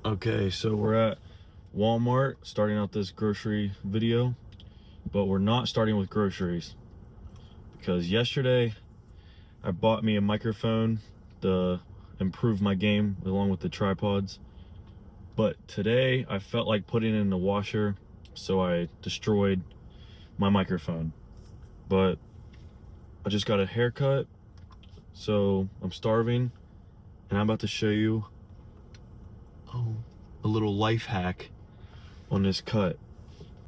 Okay, so we're at Walmart starting out this grocery video, but we're not starting with groceries because yesterday I bought me a microphone to improve my game along with the tripods. But today I felt like putting it in the washer, so I destroyed my microphone. But I just got a haircut, so I'm starving, and I'm about to show you a little life hack on this cut.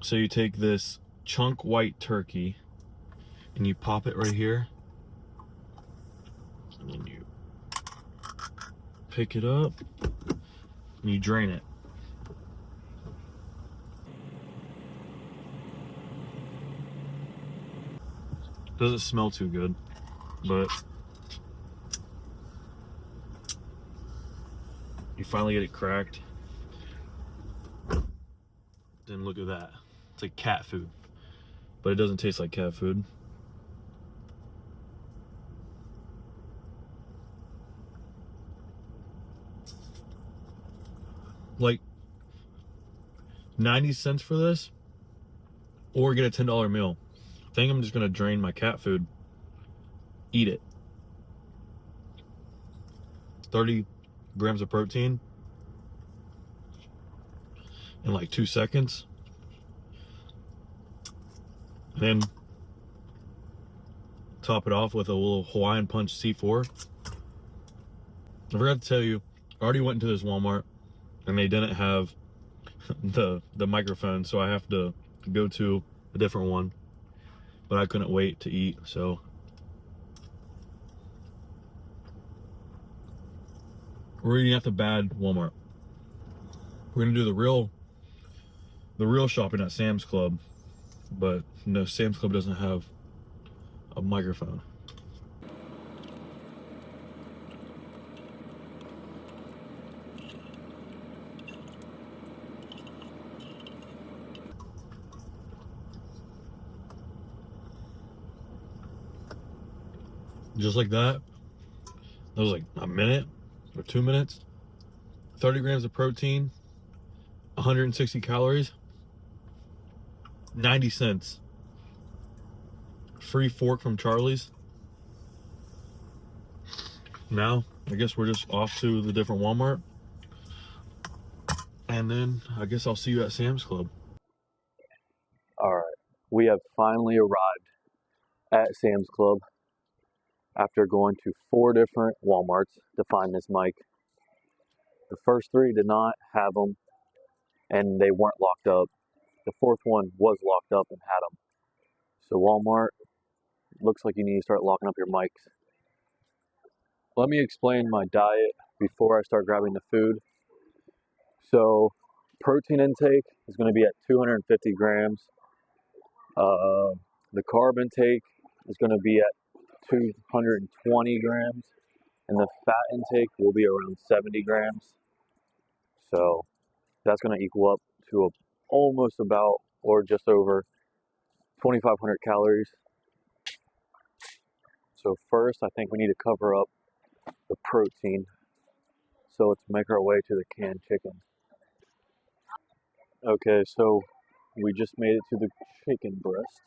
So you take this chunk white turkey and you pop it right here, and then you pick it up and you drain it. Doesn't smell too good, but you finally get it cracked. Then look at that. It's like cat food, but it doesn't taste like cat food. Like 90 cents for this, or get a $10 meal. I think I'm just gonna drain my cat food, eat it. 30 grams of protein in like 2 seconds. And then top it off with a little Hawaiian Punch C4. I forgot to tell you, I already went into this Walmart and they didn't have the microphone, so I have to go to a different one. But I couldn't wait to eat, so we're eating at the bad Walmart. We're gonna do the real shopping at Sam's Club, but no, Sam's Club doesn't have a microphone. Just like that. That was like a minute or 2 minutes. 30 grams of protein, 160 calories, 90 cents. Free fork from Charlie's. Now, I guess we're just off to the different Walmart. And then I guess I'll see you at Sam's Club. All right, we have finally arrived at Sam's Club after going to 4 different Walmarts to find this mic. The first 3 did not have them and they weren't locked up. The 4th one was locked up and had them. So Walmart, looks like you need to start locking up your mics. Let me explain my diet before I start grabbing the food. So protein intake is going to be at 250 grams. The carb intake is going to be at 220 grams, and the fat intake will be around 70 grams. So that's going to equal up to almost about or just over 2,500 calories. So first, I think we need to cover up the protein. So let's make our way to the canned chicken. Okay, so we just made it to the chicken breast.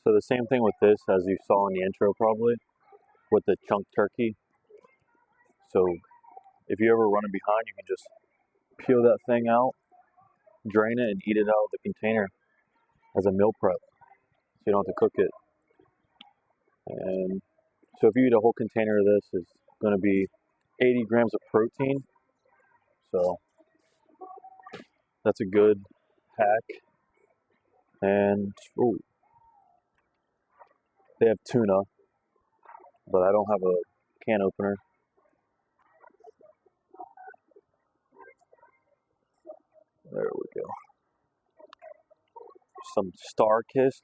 So the same thing with this as you saw in the intro probably, with the chunk turkey. So if you ever running behind, you can just peel that thing out, drain it, and eat it out of the container as a meal prep, so you don't have to cook it. And so if you eat a whole container of this, it's going to be 80 grams of protein. So that's a good hack. And ooh, they have tuna, but I don't have a can opener. There we go. Some Star-Kissed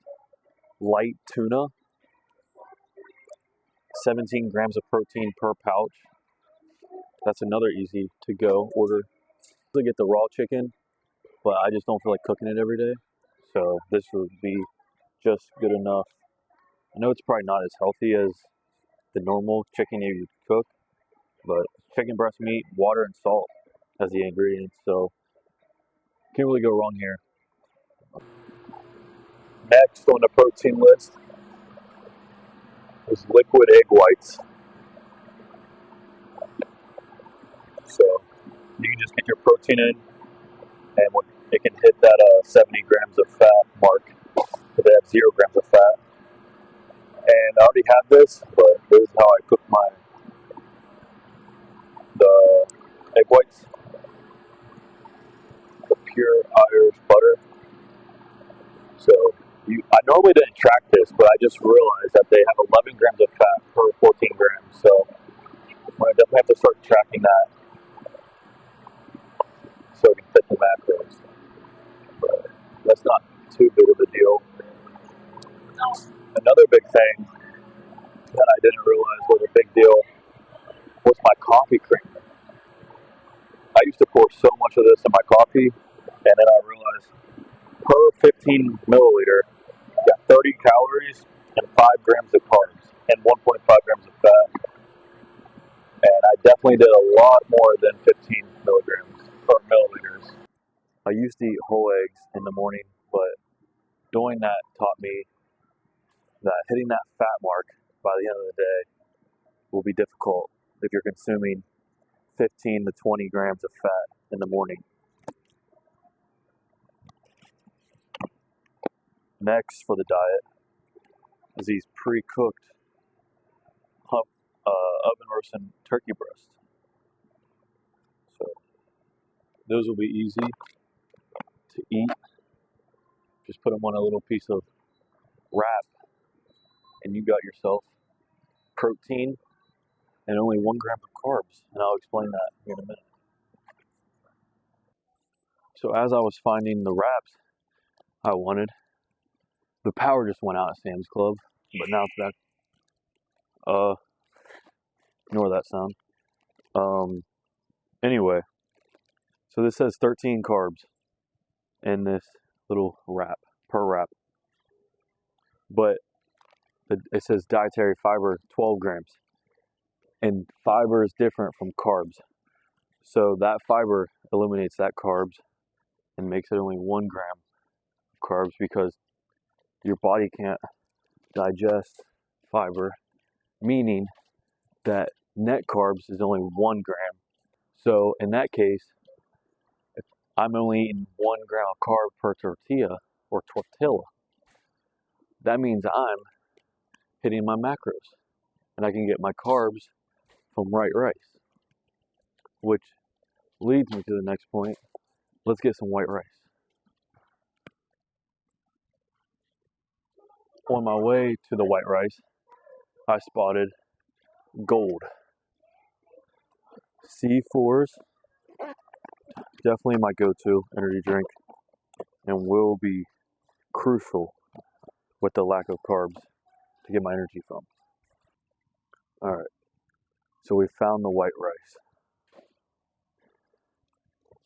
light tuna. 17 grams of protein per pouch. That's another easy to go order. I get the raw chicken, but I just don't feel like cooking it every day. So this would be just good enough. I know it's probably not as healthy as the normal chicken you cook, but chicken breast meat, water, and salt. as the ingredients, so can't really go wrong here. Next on the protein list is liquid egg whites. So you can just get your protein in, and it can hit that 70 grams of fat mark. So they have 0 grams of fat. And I already had this, but this is how I cook the egg whites. The pure Irish butter. So I normally didn't track this, but I just realized that they have 11 grams of fat per 14 grams. So I definitely have to start tracking that so it can fit the macros. But that's not too big of a deal. Another big thing that I didn't realize was a big deal was my coffee creamer. I used to pour so much of this in my coffee, and then I realized per 15 milliliter, you got 30 calories and 5 grams of carbs and 1.5 grams of fat. And I definitely did a lot more than 15 milligrams or milliliters. I used to eat whole eggs in the morning, but doing that taught me that hitting that fat mark by the end of the day will be difficult if you're consuming 15 to 20 grams of fat in the morning. Next for the diet is these pre-cooked oven roasted turkey breasts. So those will be easy to eat. Just put them on a little piece of wrap, and you got yourself protein and only 1 gram of carbs. And I'll explain that here in a minute. So as I was finding the wraps I wanted, the power just went out at Sam's Club, but now it's back. Ignore that sound. Anyway, so this says 13 carbs in this little wrap, per wrap. But it says dietary fiber 12 grams. And fiber is different from carbs. So that fiber eliminates that carbs and makes it only 1 gram of carbs because your body can't digest fiber, meaning that net carbs is only 1 gram. So in that case, if I'm only eating 1 gram of carb per tortilla or tortilla, that means I'm hitting my macros and I can get my carbs from white rice, which leads me to the next point. Let's get some white rice. On my way to the white rice, I spotted Gold. C4's definitely my go-to energy drink and will be crucial with the lack of carbs to get my energy from. Alright, so we found the white rice.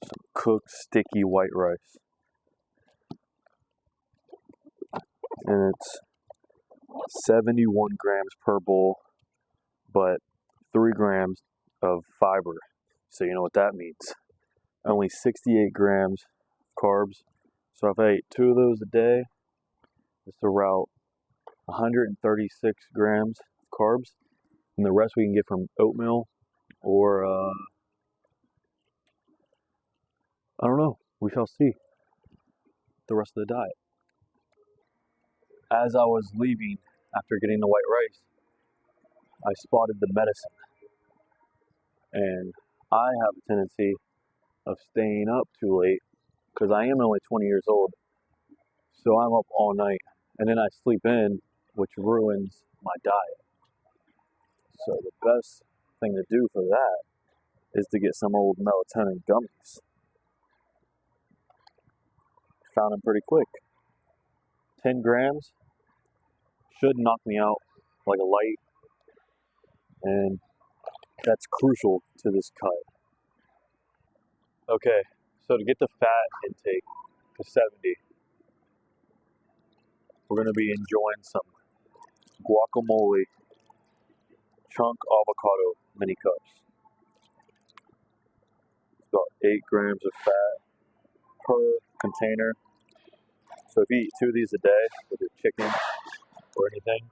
Some cooked, sticky white rice. And it's 71 grams per bowl, but 3 grams of fiber. So you know what that means. Only 68 grams of carbs. So if I ate 2 of those a day, it's around 136 grams of carbs. And the rest we can get from oatmeal or, I don't know. We shall see the rest of the diet. As I was leaving after getting the white rice, I spotted the medicine. And I have a tendency of staying up too late because I am only 20 years old. So I'm up all night and then I sleep in, which ruins my diet. So the best thing to do for that is to get some old melatonin gummies. Found them pretty quick. 10 grams should knock me out like a light, and that's crucial to this cut. Okay, so to get the fat intake to 70, we're going to be enjoying some guacamole chunk avocado mini cups. about 8 grams of fat per container. So if you eat 2 of these a day with your chicken or anything,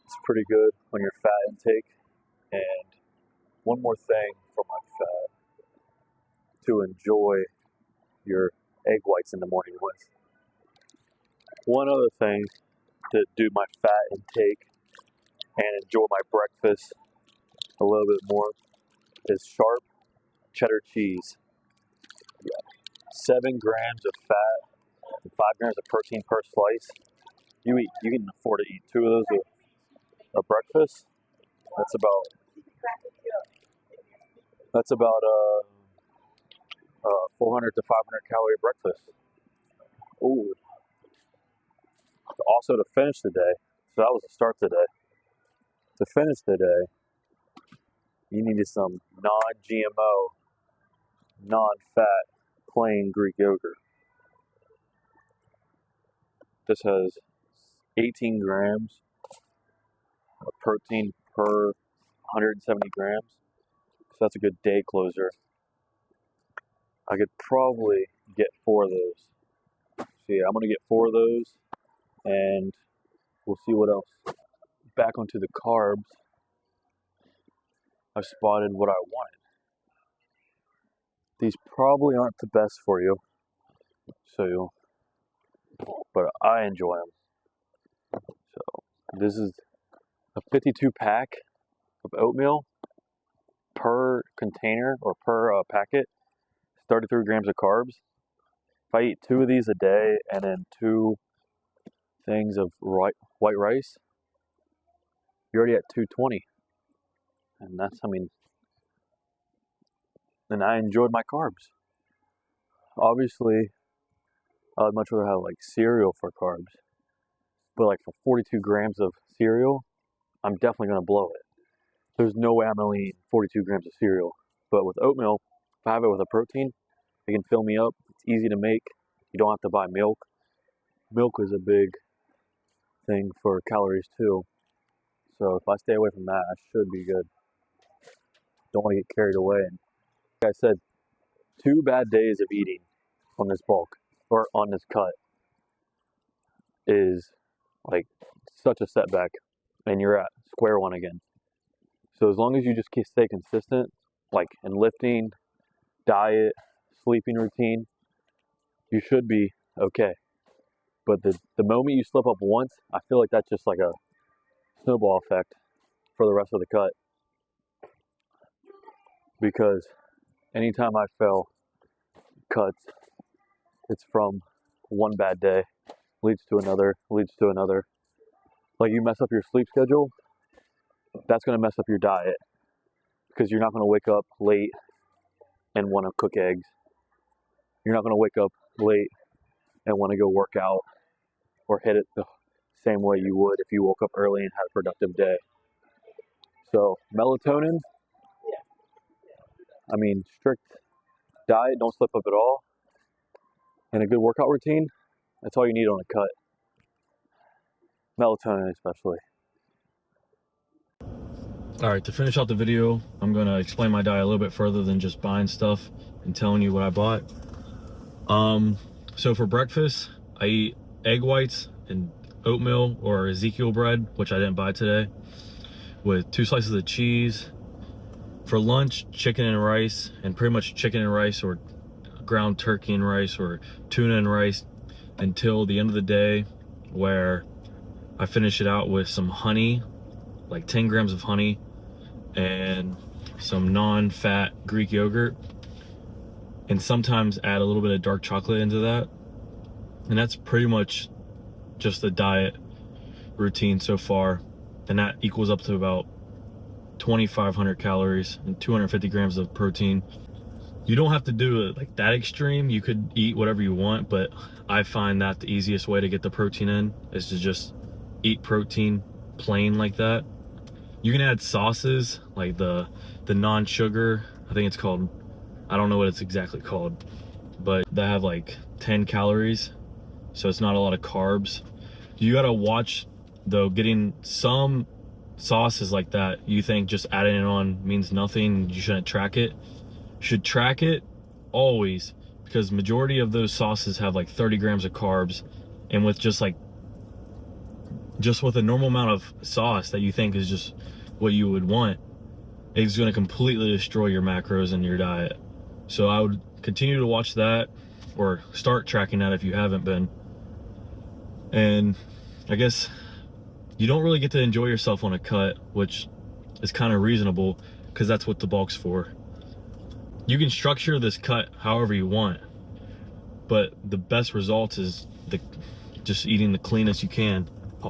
it's pretty good on your fat intake. And one more thing for my fat to enjoy your egg whites in the morning with. One other thing to do my fat intake and enjoy my breakfast a little bit more is sharp cheddar cheese. 7 grams of fat and 5 grams of protein per slice. You can afford to eat 2 of those with a breakfast. That's about a 400 to 500 calorie breakfast. Ooh. Also to finish the day, so that was the start today. To finish the day, you needed some non-GMO, non-fat, plain Greek yogurt. This has 18 grams of protein per 170 grams. So that's a good day closer. I could probably get 4 of those. So yeah, I'm gonna get 4 of those and we'll see what else. Back onto the carbs, I spotted what I wanted. These probably aren't the best for you, but I enjoy them. So this is a 52 pack of oatmeal per container or per packet, 33 grams of carbs. If I eat 2 of these a day and then 2 things of white rice, you're already at 220. And and I enjoyed my carbs. Obviously, I'd much rather have like cereal for carbs. But like for 42 grams of cereal, I'm definitely gonna blow it. There's no way I'm gonna eat 42 grams of cereal. But with oatmeal, if I have it with a protein, it can fill me up. It's easy to make. You don't have to buy milk. Milk is a big thing for calories too. So if I stay away from that, I should be good. Don't want to get carried away. And like I said, 2 bad days of eating on this bulk or on this cut is like such a setback, and you're at square one again. So as long as you just stay consistent, like in lifting, diet, sleeping routine, you should be okay. But the moment you slip up once, I feel like that's just like a snowball effect for the rest of the cut. Because anytime I fail cuts, it's from one bad day, leads to another, leads to another. Like you mess up your sleep schedule, that's going to mess up your diet because you're not going to wake up late and want to cook eggs. You're not going to wake up late and want to go work out or hit it the same way you would if you woke up early and had a productive day. So melatonin, strict diet, don't slip up at all, and a good workout routine, that's all you need on a cut. Melatonin especially. Alright, to finish out the video, I'm going to explain my diet a little bit further than just buying stuff and telling you what I bought. So for breakfast, I eat egg whites and oatmeal or Ezekiel bread, which I didn't buy today, with 2 slices of cheese. For lunch, chicken and rice, and pretty much chicken and rice or ground turkey and rice or tuna and rice until the end of the day, where I finish it out with some honey, like 10 grams of honey, and some non-fat Greek yogurt, and sometimes add a little bit of dark chocolate into that. And that's pretty much just the diet routine so far, and that equals up to about 2,500 calories and 250 grams of protein. You don't have to do it like that extreme. You could eat whatever you want, but I find that the easiest way to get the protein in is to just eat protein plain like that. You can add sauces like the non-sugar, I think it's called, I don't know what it's exactly called, but they have like 10 calories, so it's not a lot of carbs. You gotta watch though, getting some sauces like that, you think just adding it on means nothing, you shouldn't track it. should track it always, because majority of those sauces have like 30 grams of carbs, and with just with a normal amount of sauce that you think is just what you would want, it's going to completely destroy your macros in your diet. So I would continue to watch that, or start tracking that if you haven't been. And I guess you don't really get to enjoy yourself on a cut, which is kind of reasonable, because that's what the bulk's for. You can structure this cut however you want, but the best results is just eating the cleanest you can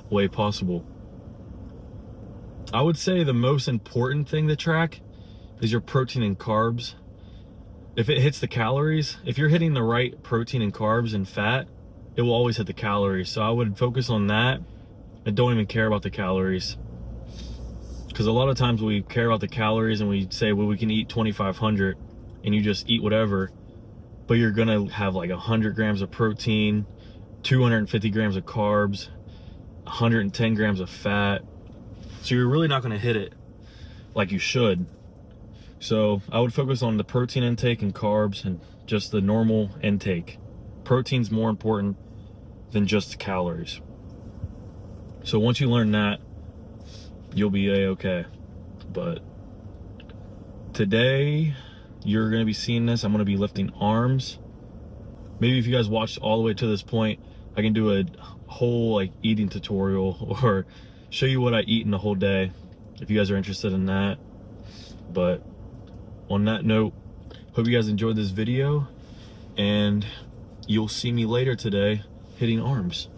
way possible. I would say the most important thing to track is your protein and carbs. If it hits the calories, if you're hitting the right protein and carbs and fat, it will always hit the calories. So I would focus on that and don't even care about the calories. Because a lot of times we care about the calories and we say, well, we can eat 2,500, and you just eat whatever, but you're gonna have like 100 grams of protein, 250 grams of carbs, 110 grams of fat. So you're really not gonna hit it like you should. So I would focus on the protein intake and carbs and just the normal intake. Protein's more important than just calories. So once you learn that, you'll be a-okay. But today, you're gonna be seeing this. I'm gonna be lifting arms. Maybe if you guys watched all the way to this point, I can do a whole like eating tutorial, or show you what I eat in the whole day, if you guys are interested in that. But on that note, hope you guys enjoyed this video, and you'll see me later today hitting arms.